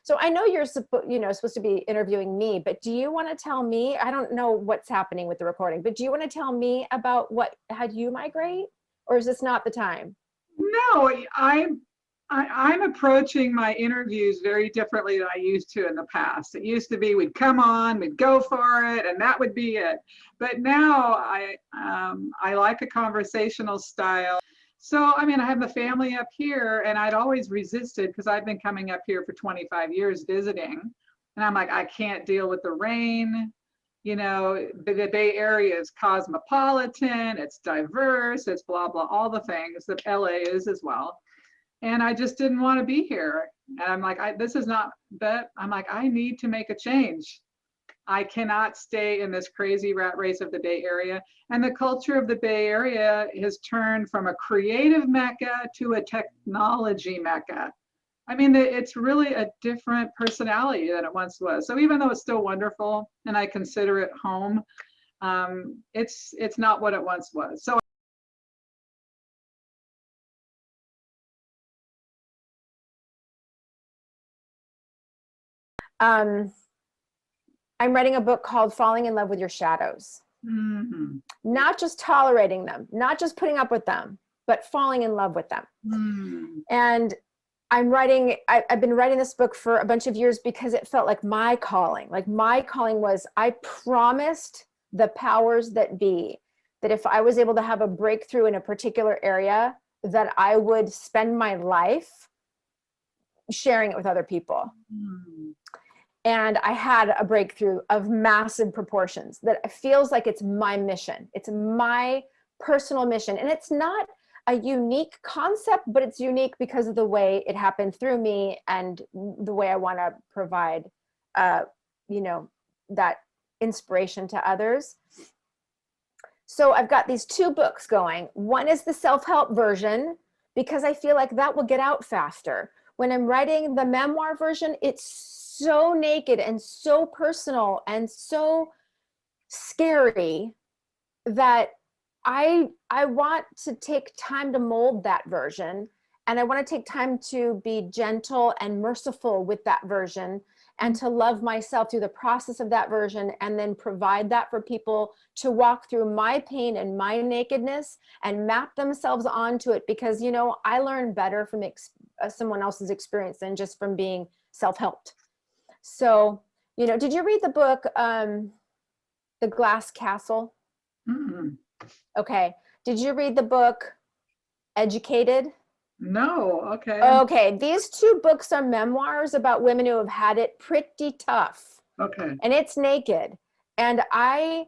So I know you're supposed to be interviewing me, but do you want to tell me, I don't know what's happening with the recording, but do you want to tell me about what had you migrate, or is this not the time? No, I'm approaching my interviews very differently than I used to in the past. It used to be we'd come on, we'd go for it, and that would be it. But now I like a conversational style. So I mean, I have the family up here, and I'd always resisted because I've been coming up here for 25 years visiting, and I'm like, I can't deal with the rain. You know, the Bay Area is cosmopolitan, it's diverse, it's blah blah, all the things that LA is as well, and I just didn't want to be here. And I'm like, this is not that. I'm like, I need to make a change. I cannot stay in this crazy rat race of the Bay Area. And the culture of the Bay Area has turned from a creative mecca to a technology mecca. I mean, it's really a different personality than it once was. So even though it's still wonderful and I consider it home, it's not what it once was. So Um, I'm writing a book called Falling in Love with Your Shadows. mm-hmm. Not just tolerating them, not just putting up with them, but falling in love with them. And I've been writing this book for a bunch of years because it felt like my calling. Like my calling was, I promised the powers that be that if I was able to have a breakthrough in a particular area, that I would spend my life sharing it with other people. And I had a breakthrough of massive proportions that feels like it's my mission. It's my personal mission. And it's not a unique concept, but it's unique because of the way it happened through me and the way I want to provide, that inspiration to others. So I've got these two books going. One is the self-help version because I feel like that will get out faster. When I'm writing the memoir version, it's so naked and so personal and so scary that I want to take time to mold that version, and I want to take time to be gentle and merciful with that version and to love myself through the process of that version, and then provide that for people to walk through my pain and my nakedness and map themselves onto it, because I learn better from someone else's experience than just from being self-helped. So, did you read the book, The Glass Castle? Mm-hmm. Okay. Did you read the book, Educated? No. Okay. Okay. These two books are memoirs about women who have had it pretty tough. Okay. And it's naked. And I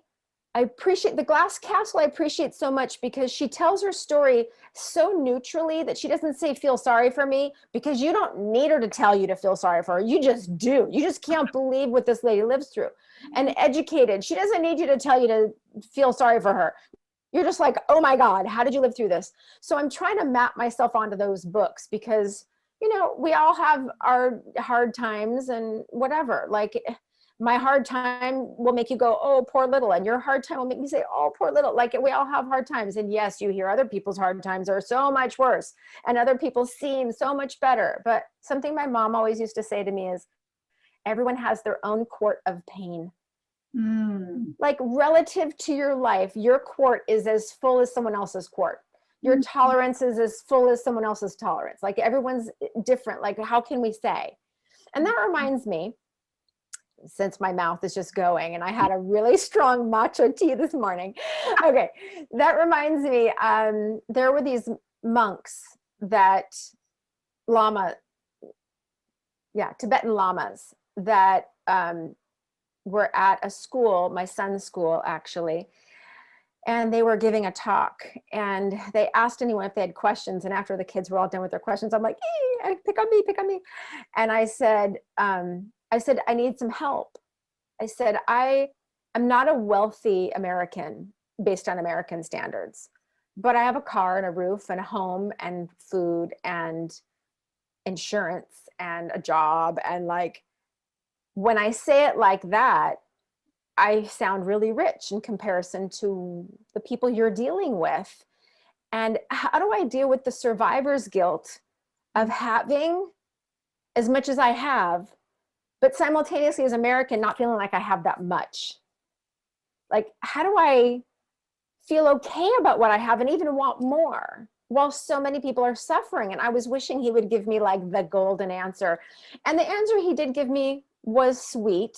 appreciate The Glass Castle. I appreciate so much because she tells her story so neutrally that she doesn't say, feel sorry for me, because you don't need her to tell you to feel sorry for her. You just do. You just can't believe what this lady lives through. And Educated, she doesn't need you to tell you to feel sorry for her. You're just like, oh my God, how did you live through this? So I'm trying to map myself onto those books because, we all have our hard times and whatever. Like, my hard time will make you go, oh, poor little. And your hard time will make me say, oh, poor little. Like, we all have hard times. And yes, you hear other people's hard times are so much worse and other people seem so much better. But something my mom always used to say to me is, everyone has their own quart of pain. Like, relative to your life, your quart is as full as someone else's quart. Your tolerance is as full as someone else's tolerance. Like, everyone's different. Like, how can we say? And that reminds me, since my mouth is just going and I had a really strong matcha tea this morning. Okay, that reminds me, there were these monks that Tibetan lamas that were at a school, my son's school actually, and they were giving a talk, and they asked anyone if they had questions. And after the kids were all done with their questions, I'm like, pick on me. And I said, I need some help. I said, I'm not a wealthy American based on American standards, but I have a car and a roof and a home and food and insurance and a job. And like, when I say it like that, I sound really rich in comparison to the people you're dealing with. And how do I deal with the survivor's guilt of having as much as I have, but simultaneously as American, not feeling like I have that much. Like, how do I feel okay about what I have and even want more while so many people are suffering? And I was wishing he would give me like the golden answer. And the answer he did give me was sweet.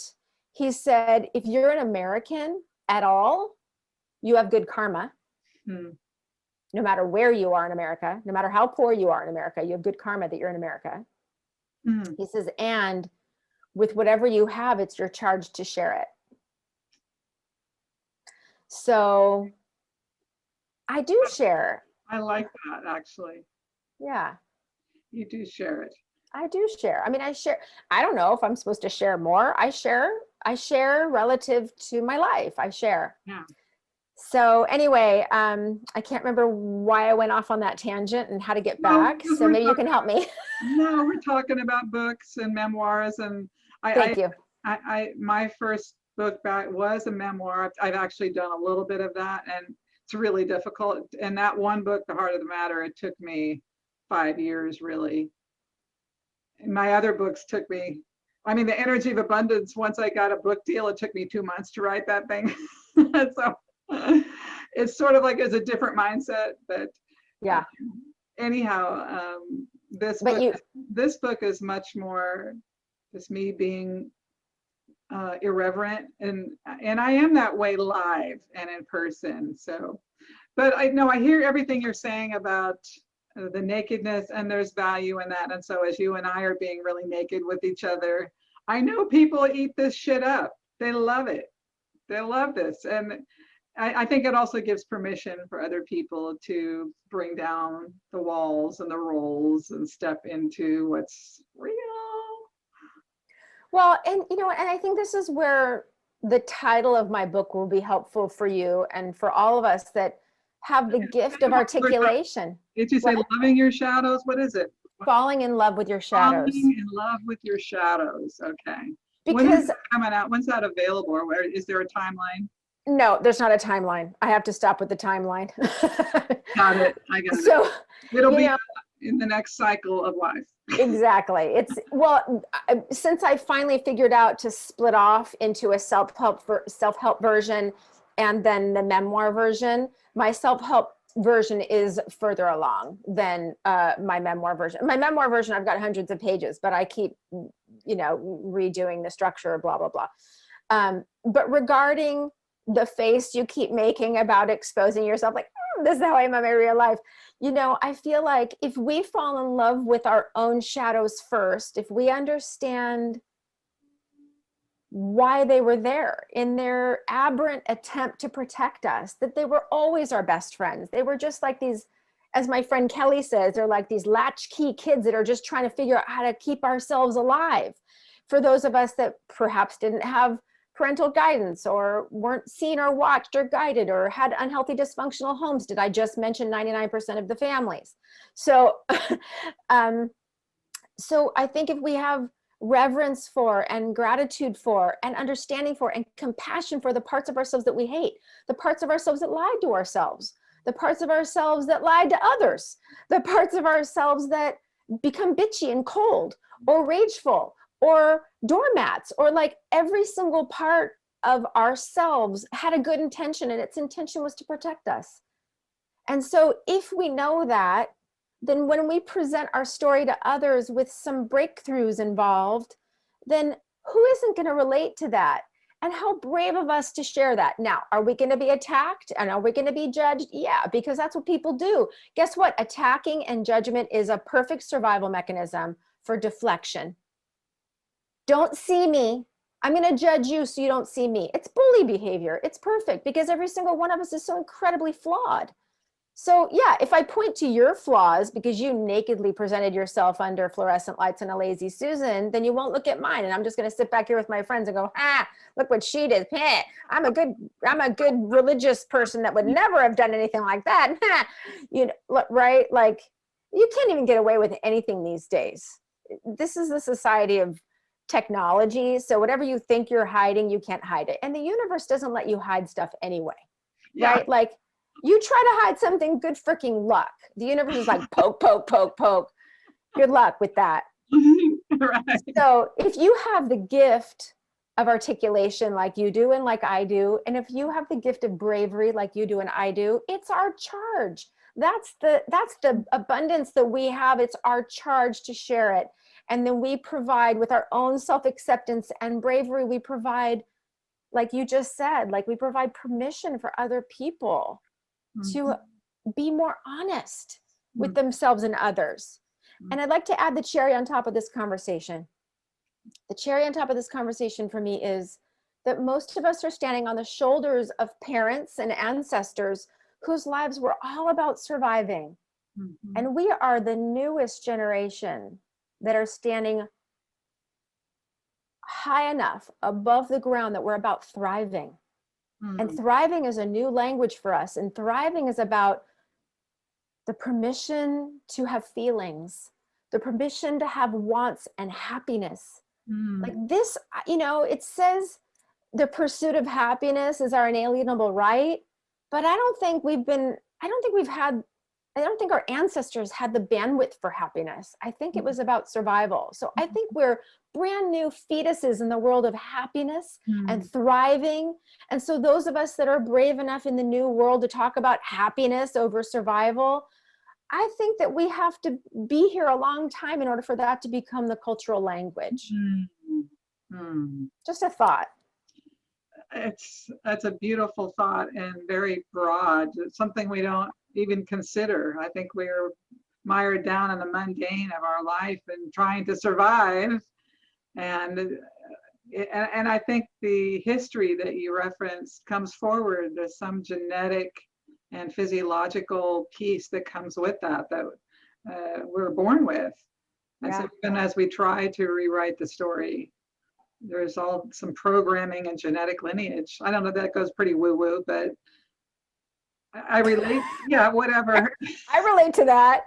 He said, if you're an American at all, you have good karma. Hmm. No matter where you are in America, no matter how poor you are in America, you have good karma that you're in America. Hmm. He says, and with whatever you have, it's your charge to share it. So I do share. I like that, actually. Yeah, You do share it. I do share. I mean, I share. I don't know if I'm supposed to share more. I share relative to my life. I share. Yeah. So anyway, I can't remember why I went off on that tangent and how to get Well, back. because So maybe you can help me. no, we're talking about books and memoirs, and Thank you. my first book back was a memoir. I've actually done a little bit of that, and it's really difficult. And that one book, The Heart of the Matter, it took me 5 years, really. And my other books took me, I mean, The Energy of Abundance, once I got a book deal, it took me 2 months to write that thing. So it's sort of like it's a different mindset, but Yeah. anyhow, But you, this book is much more just me being irreverent, and I am that way live and in person. So, but I know I hear everything you're saying about the nakedness, and there's value in that. And so as you and I are being really naked with each other, I know people eat this shit up. They love it. They love this. And I think it also gives permission for other people to bring down the walls and the roles and step into what's real. well, and you know, and I think this is where the title of my book will be helpful for you and for all of us that have the gift of articulation. Did you say What? loving your shadows? What is it? Falling in love with your Falling shadows. in love with your shadows. Okay. When is Because that coming out? When's that available? Or where is there a timeline? no, there's not a timeline. I have to stop with the timeline. Got it. I got it. So, It'll you be know, in the next cycle of life. exactly. It's well, since I finally figured out to split off into a self-help version and then the memoir version, my self-help version is further along than my memoir version. My memoir version, I've got hundreds of pages, but I keep, redoing the structure, blah, blah, blah. But regarding the face you keep making about exposing yourself, like, this is how I am in my real life. I feel like if we fall in love with our own shadows first, if we understand why they were there in their aberrant attempt to protect us, that they were always our best friends. They were just like these, as my friend Kelly says, they're like these latchkey kids that are just trying to figure out how to keep ourselves alive. For those of us that perhaps didn't have parental guidance or weren't seen or watched or guided or had unhealthy dysfunctional homes. Did I just mention 99% of the families? So, so I think if we have reverence for and gratitude for and understanding for and compassion for the parts of ourselves that we hate, the parts of ourselves that lied to ourselves, the parts of ourselves that lied to others, the parts of ourselves that become bitchy and cold or rageful or doormats, or like every single part of ourselves had a good intention and its intention was to protect us. And so if we know that, then when we present our story to others with some breakthroughs involved, then who isn't going to relate to that? And how brave of us to share that. Now, are we going to be attacked and are we going to be judged? Yeah, because that's what people do. Guess what? Attacking and judgment is a perfect survival mechanism for deflection. Don't see me. I'm going to judge you so you don't see me. It's bully behavior. It's perfect because every single one of us is so incredibly flawed. So yeah, if I point to your flaws because you nakedly presented yourself under fluorescent lights and a lazy Susan, then you won't look at mine. And I'm just going to sit back here with my friends and go, look what she did. I'm a good religious person that would never have done anything like that. Right? Like, you can't even get away with anything these days. This is the society of technology. So whatever you think you're hiding, you can't hide it. And the universe doesn't let you hide stuff anyway. Yeah. Right? Like, you try to hide something, good freaking luck. The universe is like, poke, poke, poke, poke. Good luck with that. Right. So if you have the gift of articulation like you do and like I do, and if you have the gift of bravery like you do and I do, it's our charge. That's the abundance that we have. It's our charge to share it. And then we provide with our own self-acceptance and bravery, we provide, like you just said, like we provide permission for other people to be more honest with themselves and others. And I'd like to add the cherry on top of this conversation. The cherry on top of this conversation for me is that most of us are standing on the shoulders of parents and ancestors whose lives were all about surviving. And we are the newest generation that are standing high enough above the ground that we're about thriving. And thriving is a new language for us. And thriving is about the permission to have feelings, the permission to have wants and happiness. Like this, it says the pursuit of happiness is our inalienable right, but I don't think our ancestors had the bandwidth for happiness. I think it was about survival. So I think we're brand new fetuses in the world of happiness and thriving. And so those of us that are brave enough in the new world to talk about happiness over survival, I think that we have to be here a long time in order for that to become the cultural language. Just a thought. That's a beautiful thought and very broad. It's something we don't even consider. I think we're mired down in the mundane of our life and trying to survive. And I think the history that you referenced comes forward. There's some genetic and physiological piece that comes with that we're born with. And so even as we try to rewrite the story, there's some programming and genetic lineage. I don't know, that goes pretty woo-woo, but I relate. Yeah, whatever. I relate to that.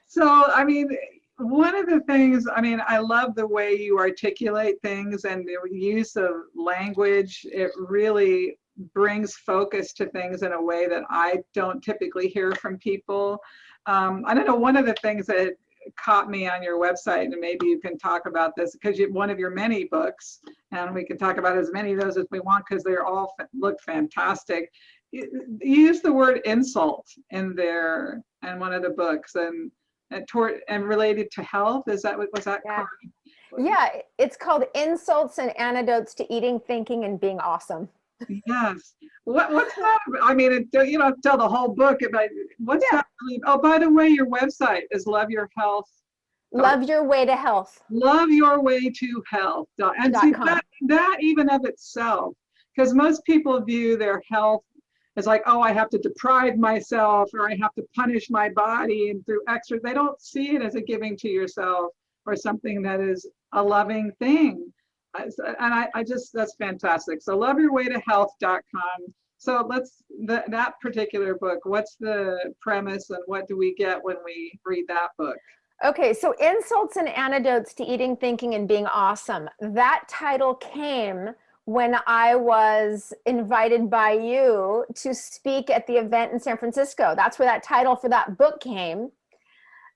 So, I mean, one of the things, I love the way you articulate things and the use of language. It really brings focus to things in a way that I don't typically hear from people. I don't know, one of the things that caught me on your website, and maybe you can talk about this because one of your many books, and we can talk about as many of those as we want because they're all look fantastic. You use the word insult in there in one of the books, and related to health. Was that correct? Yeah, it's called Insults and Antidotes to Eating, Thinking, and Being Awesome. Yes. What's that? You don't tell the whole book about what's that. Oh, by the way, your website is Love Your Health. Love Your Way to Health. Love Your Way to Health. And see, that even of itself, because most people view their health as like, oh, I have to deprive myself or I have to punish my body and through exercise. They don't see it as a giving to yourself or something that is a loving thing. And that's fantastic. So loveyourwaytohealth.com. So that particular book, what's the premise and what do we get when we read that book? Okay, so Insults and Antidotes to Eating, Thinking, and Being Awesome. That title came when I was invited by you to speak at the event in San Francisco. That's where that title for that book came.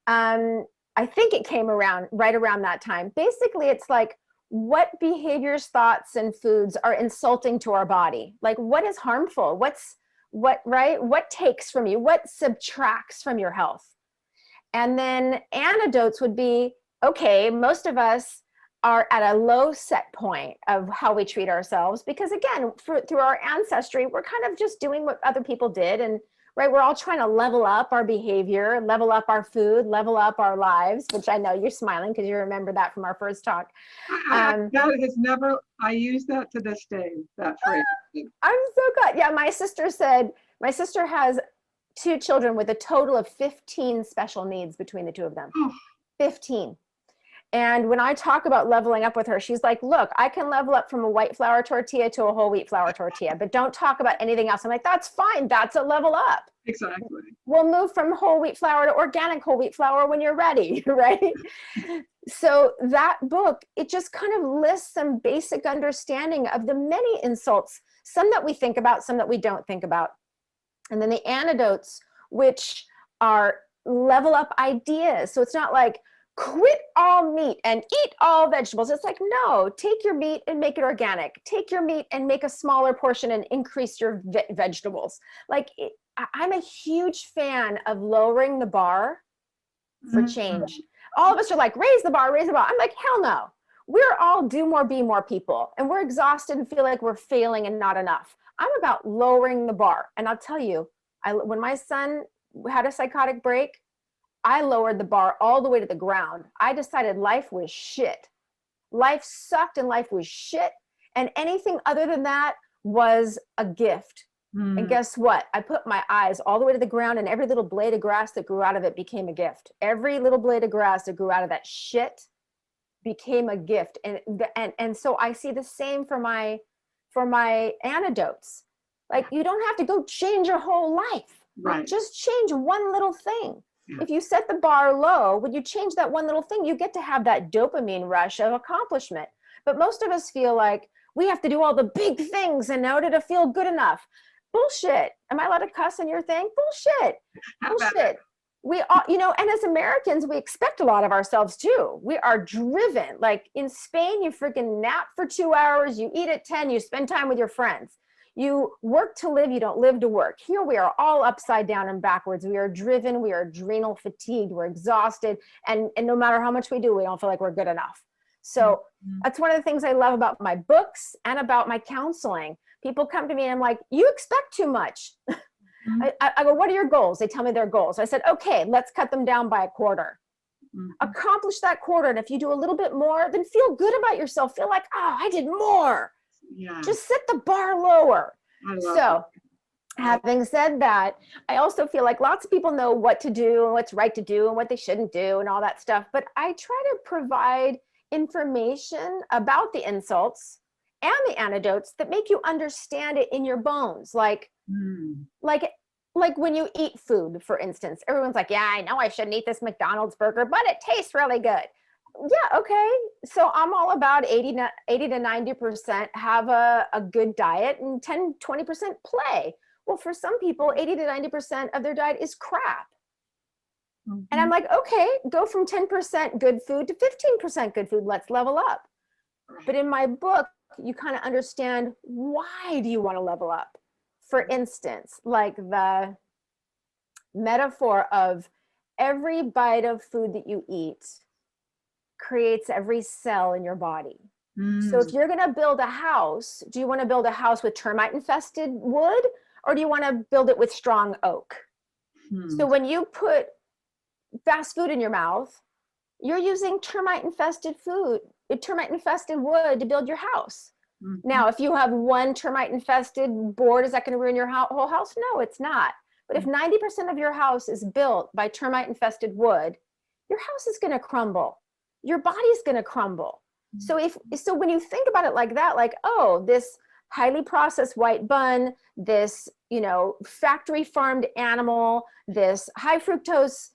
I think it came right around that time. Basically, it's like, what behaviors, thoughts, and foods are insulting to our body? Like, what is harmful? What takes from you? What subtracts from your health? And then antidotes would be, okay, most of us are at a low set point of how we treat ourselves because, again, through our ancestry, we're kind of just doing what other people did. And we're all trying to level up our behavior, level up our food, level up our lives, which I know you're smiling because you remember that from our first talk. I use that to this day, that phrase. I'm so glad. Yeah, my sister has 2 children with a total of 15 special needs between the 2 of them. 15. And when I talk about leveling up with her, she's like, look, I can level up from a white flour tortilla to a whole wheat flour tortilla, but don't talk about anything else. I'm like, that's fine. That's a level up. Exactly. We'll move from whole wheat flour to organic whole wheat flour when you're ready, right? So that book, it just kind of lists some basic understanding of the many insults, some that we think about, some that we don't think about. And then the antidotes, which are level up ideas. So it's not like quit all meat and eat all vegetables. It's like, no, take your meat and make it organic. Take your meat and make a smaller portion and increase your vegetables. Like I'm a huge fan of lowering the bar for change. All of us are like, raise the bar, raise the bar. I'm like, hell no. We're all do more, be more people. And we're exhausted and feel like we're failing and not enough. I'm about lowering the bar. And I'll tell you, when my son had a psychotic break, I lowered the bar all the way to the ground. I decided life was shit. Life sucked and life was shit. And anything other than that was a gift. And guess what? I put my eyes all the way to the ground, and every little blade of grass that grew out of it became a gift. Every little blade of grass that grew out of that shit became a gift. And so I see the same for my antidotes. Like, you don't have to go change your whole life. Right. Just change one little thing. Yeah. If you set the bar low, when you change that one little thing, you get to have that dopamine rush of accomplishment. But most of us feel like we have to do all the big things in order to feel good enough. Bullshit. Am I allowed to cuss on your thing? Bullshit. Bullshit. We all, and as Americans, we expect a lot of ourselves too. We are driven. Like in Spain, you freaking nap for 2 hours, you eat at 10, you spend time with your friends. You work to live, you don't live to work. Here we are all upside down and backwards. We are driven, we are adrenal fatigued, we're exhausted. And no matter how much we do, we don't feel like we're good enough. So that's one of the things I love about my books and about my counseling. People come to me and I'm like, you expect too much. I go, what are your goals? They tell me their goals. I said, okay, let's cut them down by a quarter. Accomplish that quarter. And if you do a little bit more, then feel good about yourself. Feel like, oh, I did more. Yeah. Just set the bar lower. So that. Having said that, I also feel like lots of people know what to do and what's right to do and what they shouldn't do and all that stuff. But I try to provide information about the insults and the antidotes that make you understand it in your bones. Like when you eat food, for instance, everyone's like, yeah, I know I shouldn't eat this McDonald's burger, but it tastes really good. Yeah, okay. So I'm all about 80 to 90% have a good diet and 10, 20% play. Well, for some people, 80 to 90% of their diet is crap. And I'm like, okay, go from 10% good food to 15% good food. Let's level up. But in my book, you kind of understand, why do you want to level up? For instance, like the metaphor of every bite of food that you eat creates every cell in your body. So if you're going to build a house, do you want to build a house with termite infested wood, or do you want to build it with strong oak? So when you put fast food in your mouth, you're using termite infested wood to build your house. Now, if you have one termite infested board, is that going to ruin your whole house? No, it's not. But if 90% of your house is built by termite infested wood, your house is going to crumble. Your body's going to crumble. So when you think about it like that, like, oh, this highly processed white bun, this, factory farmed animal, this high fructose,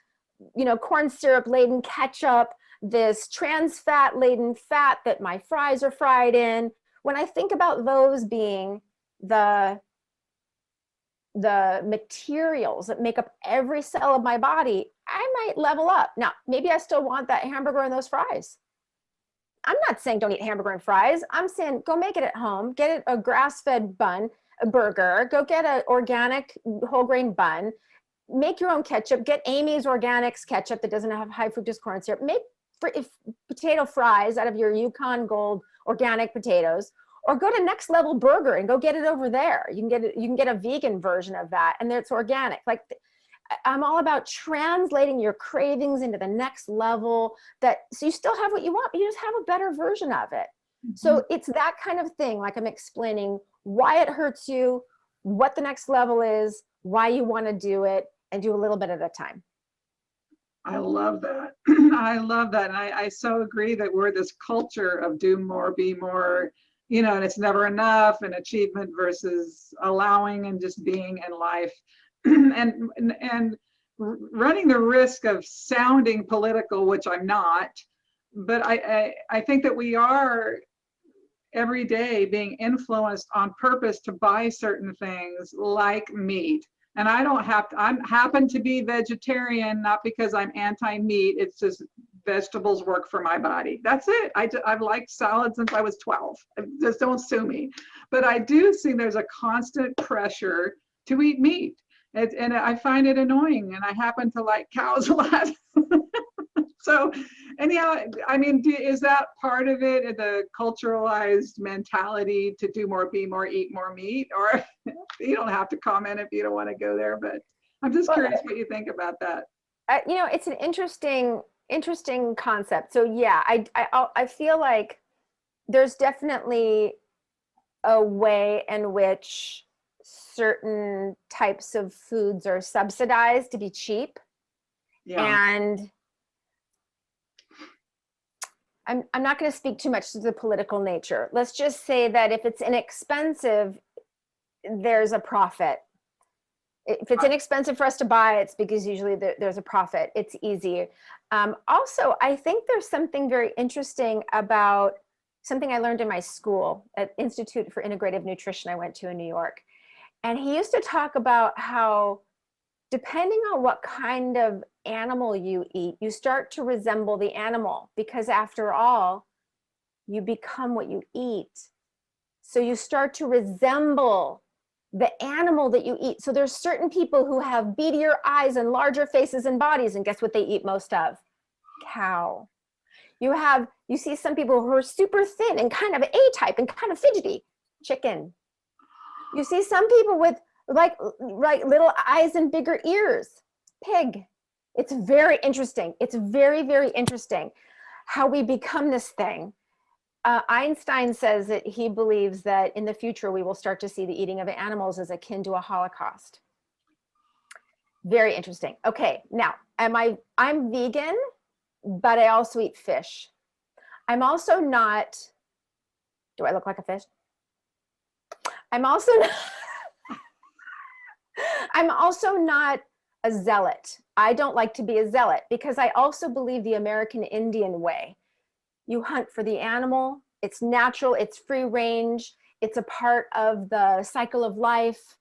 corn syrup laden ketchup, this trans fat laden fat that my fries are fried in. When I think about those being the materials that make up every cell of my body, I might level up. Now, maybe I still want that hamburger and those fries. I'm not saying don't eat hamburger and fries. I'm saying go make it at home, get it a grass-fed bun, a burger, go get an organic whole grain bun, make your own ketchup, get Amy's Organics ketchup that doesn't have high fructose corn syrup, make potato fries out of your Yukon Gold organic potatoes, or go to Next Level Burger and go get it over there. You can get a vegan version of that, and it's organic. Like, I'm all about translating your cravings into the next level, so you still have what you want, but you just have a better version of it. So it's that kind of thing. Like, I'm explaining why it hurts you, what the next level is, why you want to do it, and do a little bit at a time. I love that. I love that. And I so agree that we're this culture of do more, be more, and it's never enough, and achievement versus allowing and just being in life. and running the risk of sounding political, which I'm not, but I think that we are every day being influenced on purpose to buy certain things like meat, And I don't have to, I'm happen to be vegetarian, not because I'm anti-meat. It's just vegetables work for my body. That's it. I've liked salad since I was 12. Just don't sue me. But I do see there's a constant pressure to eat meat. And I find it annoying. And I happen to like cows a lot. So anyhow, I mean, is that part of it, the culturalized mentality to do more, be more, eat more meat? Or you don't have to comment if you don't want to go there, but I'm just curious what you think about that. You know, it's an interesting concept. So yeah, I feel like there's definitely a way in which certain types of foods are subsidized to be cheap. Yeah. And I'm not going to speak too much to the political nature. Let's just say that if it's inexpensive, there's a profit. If it's inexpensive for us to buy, it's because usually there's a profit. It's easy. Also, I think there's something very interesting about something I learned in my school at Institute for Integrative Nutrition I went to in New York. And he used to talk about how depending on what kind of animal you eat, you start to resemble the animal, because after all, you become what you eat. So you start to resemble the animal that you eat. So there's certain people who have beadier eyes and larger faces and bodies, and guess what they eat most of? Cow. You see some people who are super thin and kind of A-type and kind of fidgety. Chicken. You see some people with like little eyes and bigger ears. Pig. It's very interesting. It's very, very interesting how we become this thing. Einstein says that he believes that in the future we will start to see the eating of animals as akin to a Holocaust. Very interesting. Okay, now I'm vegan, but I also eat fish. I'm also not, do I look like a fish? I'm also not a zealot. I don't like to be a zealot because I also believe the American Indian way. You hunt for the animal. It's natural. It's free range. It's a part of the cycle of life.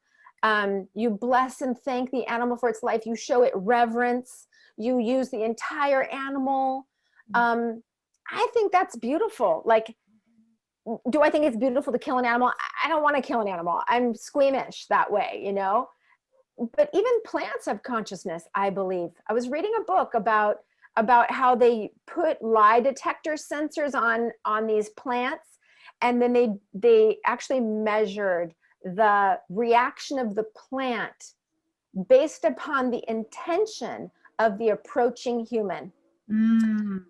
You bless and thank the animal for its life. You show it reverence. You use the entire animal. I think that's beautiful. Like, do I think it's beautiful to kill an animal? I don't want to kill an animal. I'm squeamish that way, you know? But even plants have consciousness, I believe. I was reading a book about how they put lie detector sensors on these plants, and then they actually measured the reaction of the plant based upon the intention of the approaching human. Mm.